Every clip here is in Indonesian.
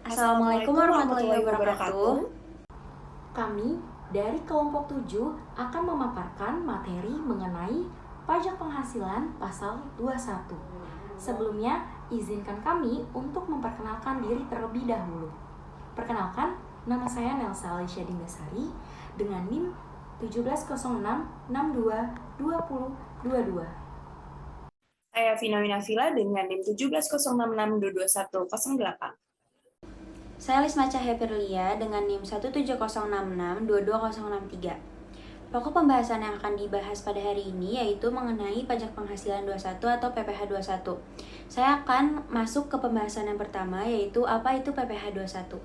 Assalamualaikum warahmatullahi wabarakatuh. Kami dari kelompok 7 akan memaparkan materi mengenai pajak penghasilan pasal 21. Sebelumnya, izinkan kami untuk memperkenalkan diri terlebih dahulu. Perkenalkan, nama saya Nelsa Alicia Dingasari dengan NIM 1706622022. Saya Vina Winafila dengan NIM 1706622108. Saya Lisma Cahya Firlia dengan NIM 1706622063. Pokok pembahasan yang akan dibahas pada hari ini yaitu mengenai pajak penghasilan 21 atau PPh 21. Saya akan masuk ke pembahasan yang pertama yaitu apa itu PPh 21.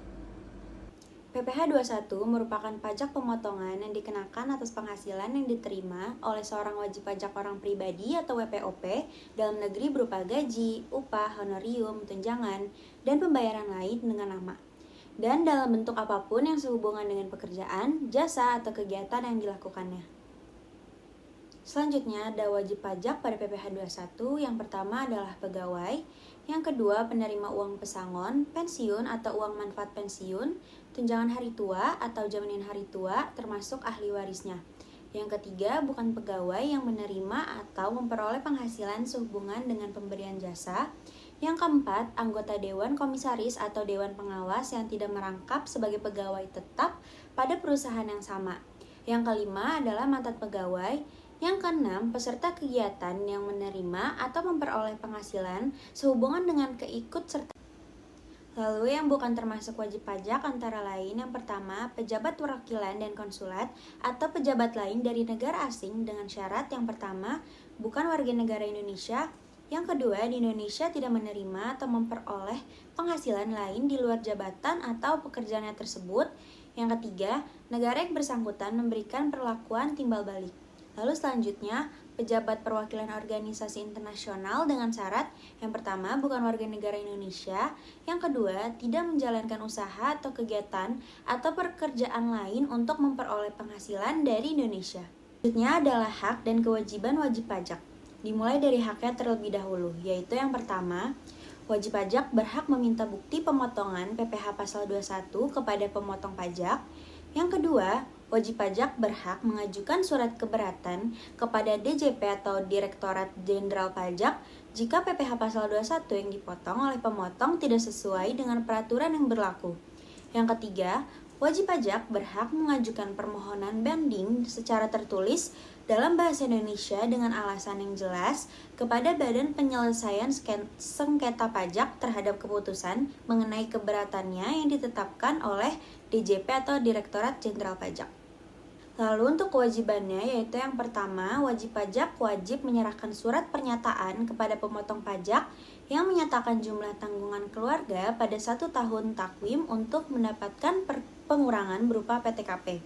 PPh 21 merupakan pajak pemotongan yang dikenakan atas penghasilan yang diterima oleh seorang wajib pajak orang pribadi atau WPOP dalam negeri berupa gaji, upah, honorium, tunjangan, dan pembayaran lain dengan nama. Dan dalam bentuk apapun yang sehubungan dengan pekerjaan, jasa, atau kegiatan yang dilakukannya. Selanjutnya ada wajib pajak pada PPh 21. Yang pertama adalah pegawai, yang kedua penerima uang pesangon, pensiun atau uang manfaat pensiun, tunjangan hari tua atau jaminan hari tua termasuk ahli warisnya. Yang ketiga bukan pegawai yang menerima atau memperoleh penghasilan sehubungan dengan pemberian jasa. Yang keempat, anggota Dewan Komisaris atau Dewan Pengawas yang tidak merangkap sebagai pegawai tetap pada perusahaan yang sama. Yang kelima adalah mantan pegawai. Yang keenam, peserta kegiatan yang menerima atau memperoleh penghasilan sehubungan dengan keikutsertaan. Lalu yang bukan termasuk wajib pajak antara lain yang pertama, pejabat perwakilan dan konsulat atau pejabat lain dari negara asing dengan syarat yang pertama, bukan warga negara Indonesia. Yang kedua, di Indonesia tidak menerima atau memperoleh penghasilan lain di luar jabatan atau pekerjaannya tersebut. Yang ketiga, negara yang bersangkutan memberikan perlakuan timbal balik. Lalu selanjutnya, pejabat perwakilan organisasi internasional dengan syarat yang pertama, bukan warga negara Indonesia. Yang kedua, tidak menjalankan usaha atau kegiatan atau pekerjaan lain untuk memperoleh penghasilan dari Indonesia. Selanjutnya adalah hak dan kewajiban wajib pajak. Dimulai dari haknya terlebih dahulu, yaitu yang pertama, wajib pajak berhak meminta bukti pemotongan PPh pasal 21 kepada pemotong pajak. Yang kedua, wajib pajak berhak mengajukan surat keberatan kepada DJP atau Direktorat Jenderal Pajak jika PPh pasal 21 yang dipotong oleh pemotong tidak sesuai dengan peraturan yang berlaku. Yang ketiga, wajib pajak berhak mengajukan permohonan banding secara tertulis dalam bahasa Indonesia dengan alasan yang jelas kepada Badan Penyelesaian Sengketa Pajak terhadap keputusan mengenai keberatannya yang ditetapkan oleh DJP atau Direktorat Jenderal Pajak. Lalu untuk kewajibannya yaitu yang pertama, wajib pajak wajib menyerahkan surat pernyataan kepada pemotong pajak yang menyatakan jumlah tanggungan keluarga pada 1 tahun takwim untuk mendapatkan pengurangan berupa PTKP.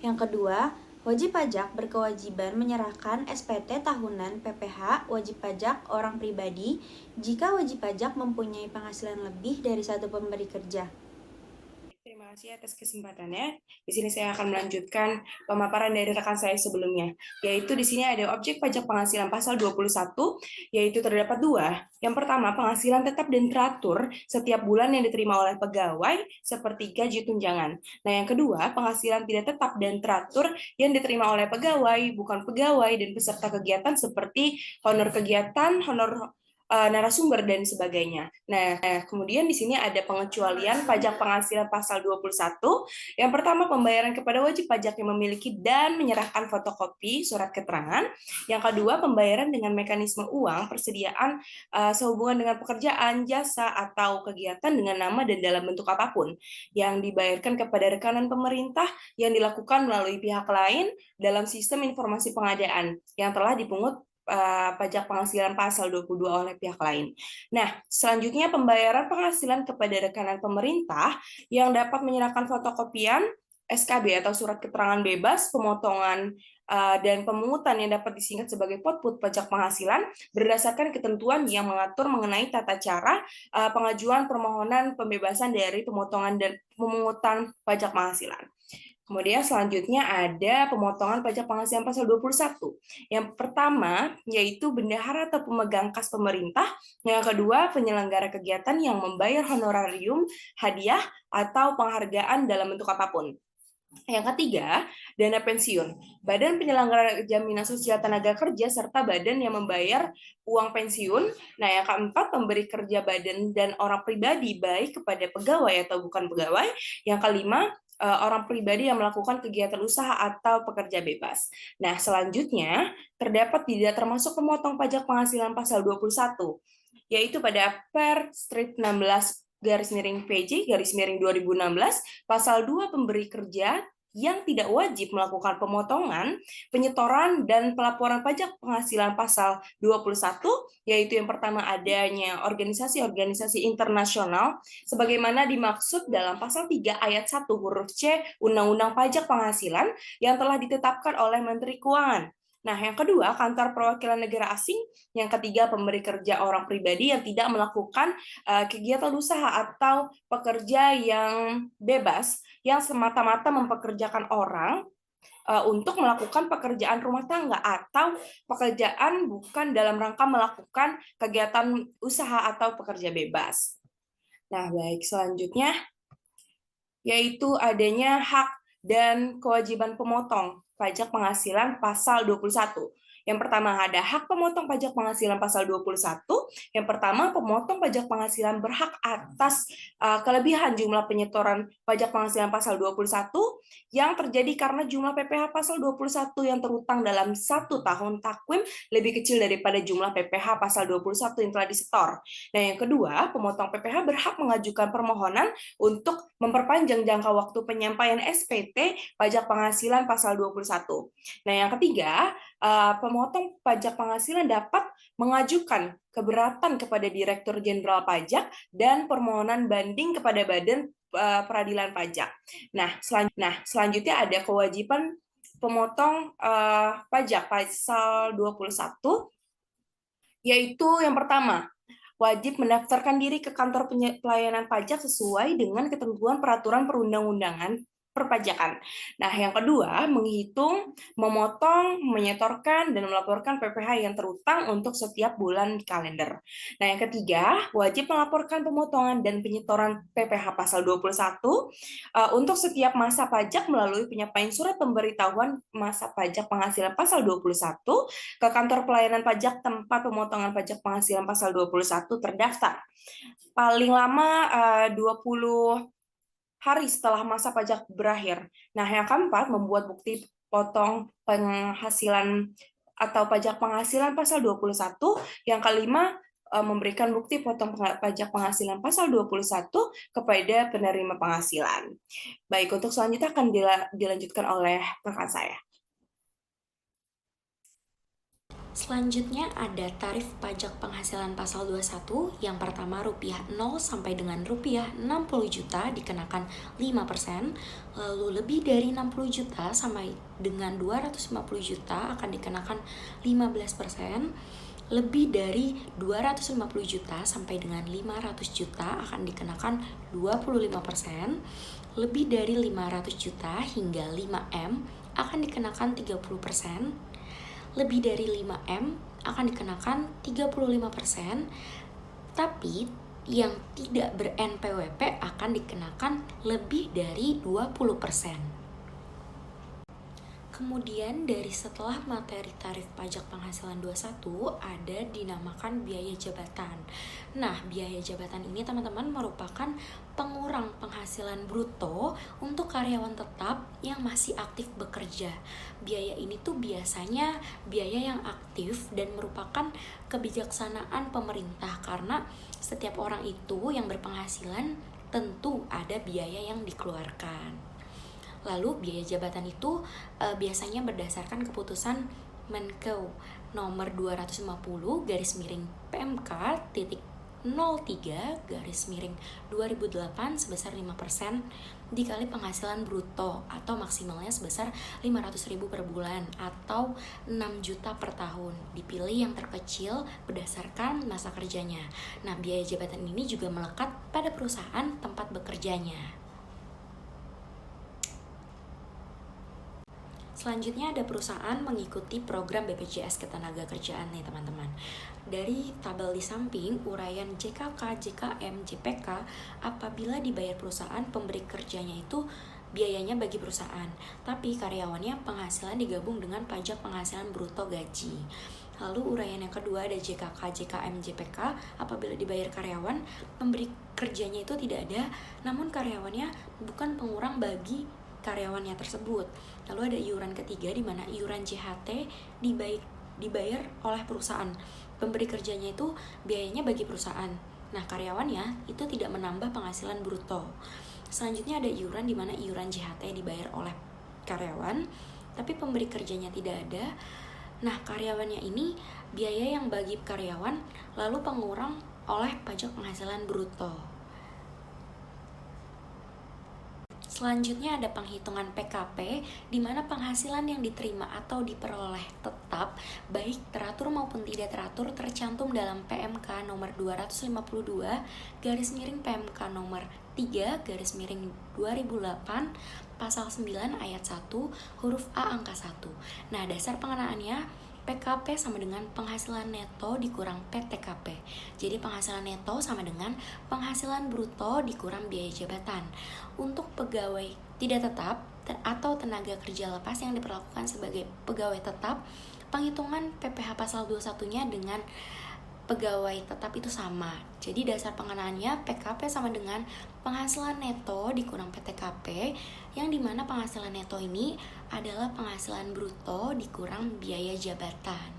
Yang kedua, wajib pajak berkewajiban menyerahkan SPT tahunan PPh wajib pajak orang pribadi jika wajib pajak mempunyai penghasilan lebih dari satu pemberi kerja. Terima kasih atas kesempatannya. Di sini saya akan melanjutkan pemaparan dari rekan saya sebelumnya, yaitu di sini ada objek pajak penghasilan pasal 21, yaitu terdapat dua. Yang pertama, penghasilan tetap dan teratur setiap bulan yang diterima oleh pegawai seperti gaji tunjangan. Nah, yang kedua, penghasilan tidak tetap dan teratur yang diterima oleh pegawai, bukan pegawai, dan peserta kegiatan seperti honor kegiatan, honor narasumber dan sebagainya. Nah, kemudian di sini ada pengecualian pajak penghasilan pasal 21. Yang pertama, pembayaran kepada wajib pajak yang memiliki dan menyerahkan fotokopi surat keterangan. Yang kedua, pembayaran dengan mekanisme uang persediaan sehubungan dengan pekerjaan, jasa, atau kegiatan dengan nama dan dalam bentuk apapun yang dibayarkan kepada rekanan pemerintah yang dilakukan melalui pihak lain dalam sistem informasi pengadaan yang telah dipungut pajak penghasilan pasal 22 oleh pihak lain. Nah, selanjutnya pembayaran penghasilan kepada rekanan pemerintah yang dapat menyerahkan fotokopian SKB atau surat keterangan bebas, pemotongan dan pemungutan yang dapat disingkat sebagai potput pajak penghasilan berdasarkan ketentuan yang mengatur mengenai tata cara pengajuan permohonan pembebasan dari pemotongan dan pemungutan pajak penghasilan. Kemudian selanjutnya ada pemotongan pajak penghasilan pasal 21. Yang pertama yaitu bendahara atau pemegang kas pemerintah. Yang kedua penyelenggara kegiatan yang membayar honorarium, hadiah, atau penghargaan dalam bentuk apapun. Yang ketiga, dana pensiun. Badan penyelenggara jaminan sosial tenaga kerja serta badan yang membayar uang pensiun. Nah, yang keempat, pemberi kerja badan dan orang pribadi baik kepada pegawai atau bukan pegawai. Yang kelima, orang pribadi yang melakukan kegiatan usaha atau pekerja bebas. Nah, selanjutnya terdapat tidak termasuk pemotong pajak penghasilan pasal 21, yaitu pada Per Strip 16/PJ 2016 pasal 2 pemberi kerja yang tidak wajib melakukan pemotongan, penyetoran, dan pelaporan pajak penghasilan pasal 21, yaitu yang pertama adanya organisasi-organisasi internasional, sebagaimana dimaksud dalam pasal 3 ayat 1 huruf C Undang-Undang Pajak Penghasilan yang telah ditetapkan oleh Menteri Keuangan. Nah, yang kedua, kantor perwakilan negara asing. Yang ketiga, pemberi kerja orang pribadi yang tidak melakukan kegiatan usaha atau pekerja yang bebas, yang semata-mata mempekerjakan orang untuk melakukan pekerjaan rumah tangga atau pekerjaan bukan dalam rangka melakukan kegiatan usaha atau pekerja bebas. Nah, baik, selanjutnya yaitu adanya hak dan kewajiban pemotong pajak penghasilan pasal 21. Yang pertama ada hak pemotong pajak penghasilan pasal 21. Yang pertama, pemotong pajak penghasilan berhak atas kelebihan jumlah penyetoran pajak penghasilan pasal 21 yang terjadi karena jumlah PPh pasal 21 yang terutang dalam 1 tahun takwim lebih kecil daripada jumlah PPh pasal 21 yang telah disetor. Nah, yang kedua, pemotong PPh berhak mengajukan permohonan untuk memperpanjang jangka waktu penyampaian SPT pajak penghasilan pasal 21. Nah, yang ketiga, pemotong pajak penghasilan dapat mengajukan keberatan kepada Direktur Jenderal Pajak dan permohonan banding kepada Badan Peradilan Pajak. Nah, selanjutnya ada kewajiban pemotong pajak pasal 21, yaitu yang pertama, wajib mendaftarkan diri ke kantor pelayanan pajak sesuai dengan ketentuan peraturan perundang-undangan perpajakan. Nah, yang kedua, menghitung, memotong, menyetorkan, dan melaporkan PPh yang terutang untuk setiap bulan kalender. Nah, yang ketiga, wajib melaporkan pemotongan dan penyetoran PPh pasal 21 untuk setiap masa pajak melalui penyampaian surat pemberitahuan masa pajak penghasilan pasal 21 ke kantor pelayanan pajak tempat pemotongan pajak penghasilan pasal 21 terdaftar. Paling lama 20 hari setelah masa pajak berakhir. Nah, yang keempat, membuat bukti potong penghasilan atau pajak penghasilan pasal 21. Yang kelima, memberikan bukti potong pajak penghasilan pasal 21 kepada penerima penghasilan. Baik, untuk selanjutnya akan dilanjutkan oleh rekan saya. Selanjutnya ada tarif pajak penghasilan pasal 21. Yang pertama rupiah 0 sampai dengan rupiah 60 juta dikenakan 5%, lalu lebih dari 60 juta sampai dengan 250 juta akan dikenakan 15%, lebih dari 250 juta sampai dengan 500 juta akan dikenakan 25%, lebih dari 500 juta hingga 5M akan dikenakan 30%, lebih dari 5M akan dikenakan 35%, tapi yang tidak ber-NPWP akan dikenakan lebih dari 20%. Kemudian dari setelah materi tarif pajak penghasilan 21 ada dinamakan biaya jabatan. Nah, biaya jabatan ini teman-teman merupakan pengurang penghasilan bruto untuk karyawan tetap yang masih aktif bekerja. Biaya ini tuh biasanya biaya yang aktif dan merupakan kebijaksanaan pemerintah karena setiap orang itu yang berpenghasilan tentu ada biaya yang dikeluarkan. Lalu biaya jabatan itu biasanya berdasarkan keputusan Menkeu nomor 250/03/2008 sebesar 5% dikali penghasilan bruto atau maksimalnya sebesar 500.000 per bulan atau 6 juta per tahun. Dipilih yang terkecil berdasarkan masa kerjanya. Nah, biaya jabatan ini juga melekat pada perusahaan tempat bekerjanya. Selanjutnya ada perusahaan mengikuti program BPJS Ketenagakerjaan nih teman-teman. Dari tabel di samping, uraian JKK, JKM, JPK apabila dibayar perusahaan, pemberi kerjanya itu biayanya bagi perusahaan, tapi karyawannya penghasilan digabung dengan pajak penghasilan bruto gaji. Lalu uraian yang kedua ada JKK, JKM, JPK apabila dibayar karyawan, pemberi kerjanya itu tidak ada, namun karyawannya bukan pengurang bagi karyawannya tersebut. Lalu ada iuran ketiga di mana iuran JHT dibayar oleh perusahaan. Pemberi kerjanya itu biayanya bagi perusahaan. Nah, karyawannya itu tidak menambah penghasilan bruto. Selanjutnya ada iuran di mana iuran JHT dibayar oleh karyawan, tapi pemberi kerjanya tidak ada. Nah, karyawannya ini biaya yang bagi karyawan lalu pengurang oleh pajak penghasilan bruto. Selanjutnya ada penghitungan PKP, di mana penghasilan yang diterima atau diperoleh tetap, baik teratur maupun tidak teratur, tercantum dalam PMK nomor 252, garis miring PMK nomor 3, garis miring 2008, pasal 9 ayat 1, huruf A angka 1. Nah, dasar pengenaannya PKP sama dengan penghasilan neto dikurang PTKP. Jadi penghasilan neto sama dengan penghasilan bruto dikurang biaya jabatan. Untuk pegawai tidak tetap atau tenaga kerja lepas yang diperlakukan sebagai pegawai tetap, penghitungan PPh pasal 21-nya dengan pegawai tetap itu sama. Jadi dasar pengenaannya PKP sama dengan penghasilan neto dikurang PTKP, yang dimana penghasilan neto ini adalah penghasilan bruto dikurang biaya jabatan.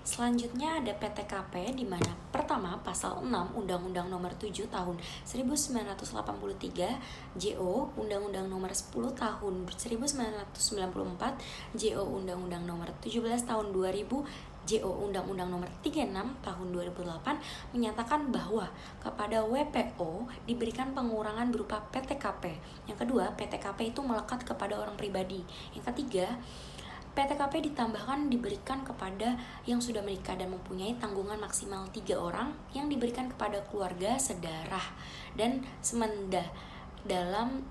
Selanjutnya ada PTKP, di mana pertama pasal 6 Undang-Undang Nomor 7 Tahun 1983 JO, Undang-Undang Nomor 10 Tahun 1994 JO, Undang-Undang Nomor 17 Tahun 2000 JO, Undang-Undang Nomor 36 Tahun 2008 menyatakan bahwa kepada WPO diberikan pengurangan berupa PTKP. Yang kedua, PTKP itu melekat kepada orang pribadi. Yang ketiga, PTKP ditambahkan diberikan kepada yang sudah menikah dan mempunyai tanggungan maksimal 3 orang yang diberikan kepada keluarga sedarah dan semenda dalam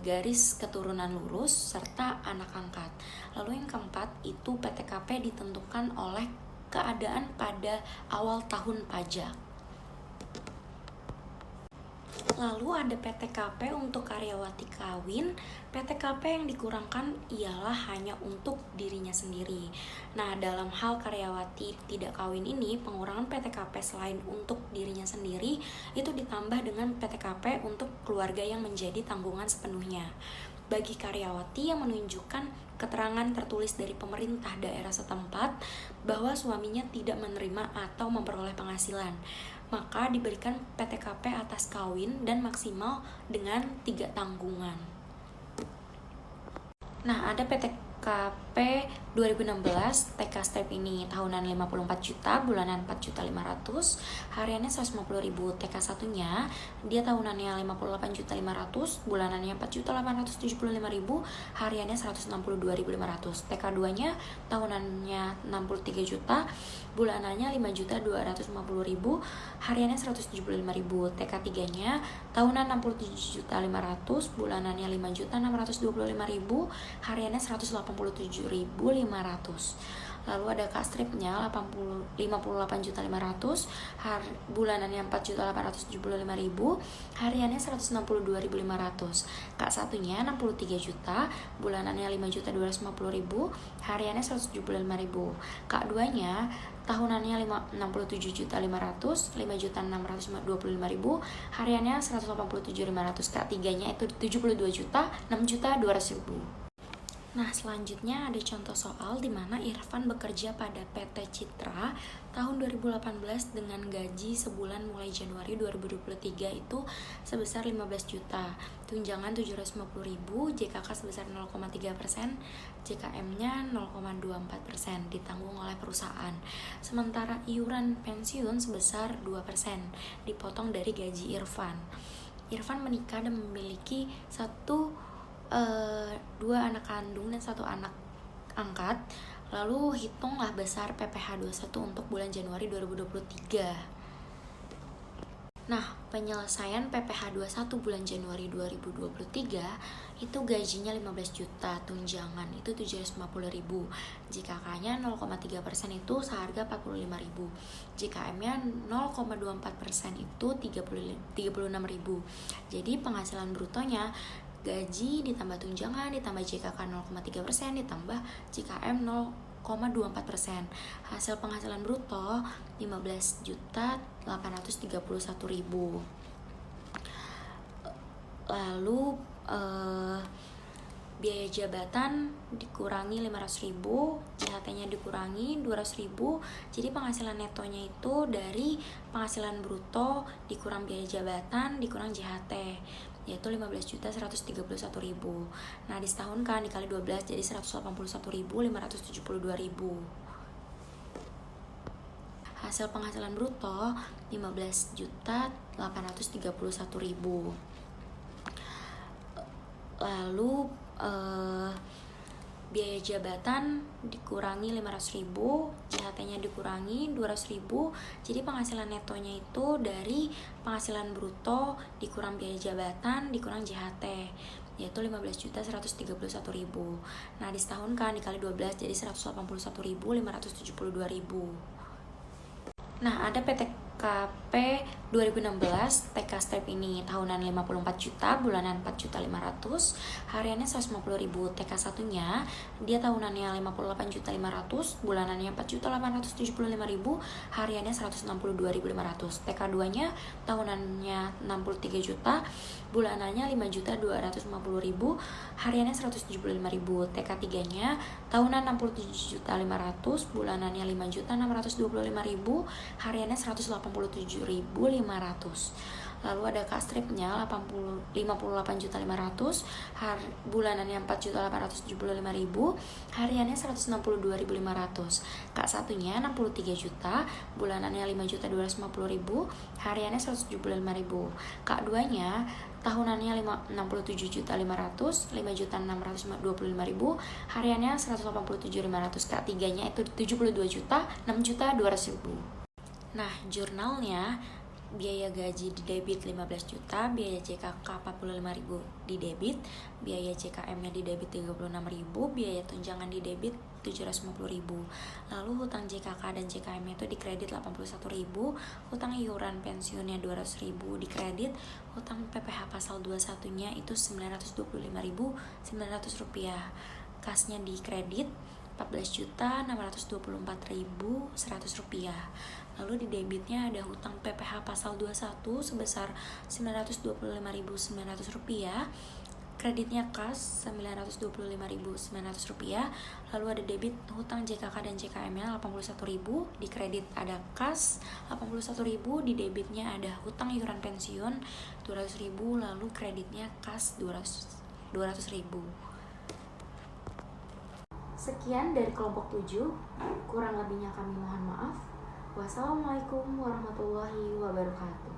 garis keturunan lurus serta anak angkat. Lalu yang keempat itu PTKP ditentukan oleh keadaan pada awal tahun pajak. Lalu ada PTKP untuk karyawati kawin. PTKP yang dikurangkan ialah hanya untuk dirinya sendiri. Nah, dalam hal karyawati tidak kawin ini, pengurangan PTKP selain untuk dirinya sendiri itu ditambah dengan PTKP untuk keluarga yang menjadi tanggungan sepenuhnya. Bagi karyawati yang menunjukkan keterangan tertulis dari pemerintah daerah setempat bahwa suaminya tidak menerima atau memperoleh penghasilan, maka diberikan PTKP atas kawin dan maksimal dengan 3 tanggungan. Nah, ada PTKP 2016, TK step ini tahunan 54 juta, bulanan 4.500.000, hariannya 150.000. TK satunya dia tahunannya 58.500.000, bulanannya 4.875.000, hariannya 162.500. TK 2-nya tahunannya 63 juta, bulanannya 5.250.000, hariannya 175.000. TK 3-nya tahunan 67.500.000, bulanannya 5.625.000, hariannya 187.500. Lalu ada K-stripnya 58.500.000, bulanannya 4.875.000, hariannya 162.500. K1-nya 63 juta, bulanannya 5.250.000, hariannya 175.000. K2-nya tahunannya 67.500.000, 5.625.000, hariannya 187.500. K3-nya itu 72 juta, 6.200.000. Nah, selanjutnya ada contoh soal di mana Irfan bekerja pada PT Citra tahun 2018 dengan gaji sebulan mulai Januari 2023 itu sebesar 15 juta, tunjangan 750.000, JKK sebesar 0,3%, JKM-nya 0,24% ditanggung oleh perusahaan. Sementara iuran pensiun sebesar 2% dipotong dari gaji Irfan. Irfan menikah dan memiliki 2 anak kandung dan 1 anak angkat. Lalu hitunglah besar PPh 21 untuk bulan Januari 2023. Nah, penyelesaian PPh 21 bulan Januari 2023 itu gajinya 15 juta, tunjangan itu 750.000. Jika K-nya 0,3% itu seharga 45.000. Jika M-nya 0,24% itu 36.000. Jadi penghasilan brutonya gaji ditambah tunjangan ditambah JKK 0,3% ditambah JKM 0,24%. Hasil penghasilan bruto 15.831.000. Lalu biaya jabatan dikurangi 500.000, JHT-nya dikurangi 200.000. Jadi penghasilan netonya itu dari penghasilan bruto dikurang biaya jabatan dikurang JHT, yaitu 15.131.000. Nah, disetahunkan dikali 12 jadi 181.572.000. Hasil penghasilan bruto 15.831.000. Lalu biaya jabatan dikurangi 500.000, JHT-nya dikurangi 200.000. Jadi penghasilan netonya itu dari penghasilan bruto dikurang biaya jabatan dikurang JHT, yaitu 15.131.000. Nah, disetahunkan dikali 12 jadi 181.572.000. Nah, ada PTKP 2016, TK Step ini tahunan 54 juta, bulanan 4.500.000, hariannya 150.000. TK satunya dia tahunannya 58.500.000, bulanannya 4.875.000, hariannya 162.500. TK 2-nya tahunannya 63 juta, bulanannya 5.250.000, hariannya 175.000. TK 3-nya tahunan 67.500.000, bulanannya 5.625.000, hariannya 187.500. Lalu ada K-stripnya 58.500.000, bulanannya 4.875.000, hariannya 162.500. K1-nya 63 juta, bulanannya 5.250.000, hariannya 175.000. K2-nya tahunannya 67.500.000, 5.625.000, hariannya 187.500. K3-nya itu 72 juta, 6.200.000. Nah, jurnalnya biaya gaji di debit 15 juta, biaya JKK 45.000 di debit, biaya JKM-nya di debit 36.000, biaya tunjangan di debit 750.000. Lalu hutang JKK dan JKM itu dikredit 81.000, hutang iuran pensiunnya 200.000 dikredit, hutang PPh pasal 21-nya itu 925.900 rupiah. Kasnya dikredit 14.624.100 rupiah. Lalu di debitnya ada hutang PPh pasal 21 sebesar 925.900 rupiah, kreditnya kas 925.900 rupiah. Lalu ada debit hutang JKK dan JKM-nya 81.000, di kredit ada kas 81.000, di debitnya ada hutang iuran pensiun 200.000, lalu kreditnya kas 200.000. Sekian dari kelompok 7, kurang lebihnya kami mohon maaf. Wassalamualaikum warahmatullahi wabarakatuh.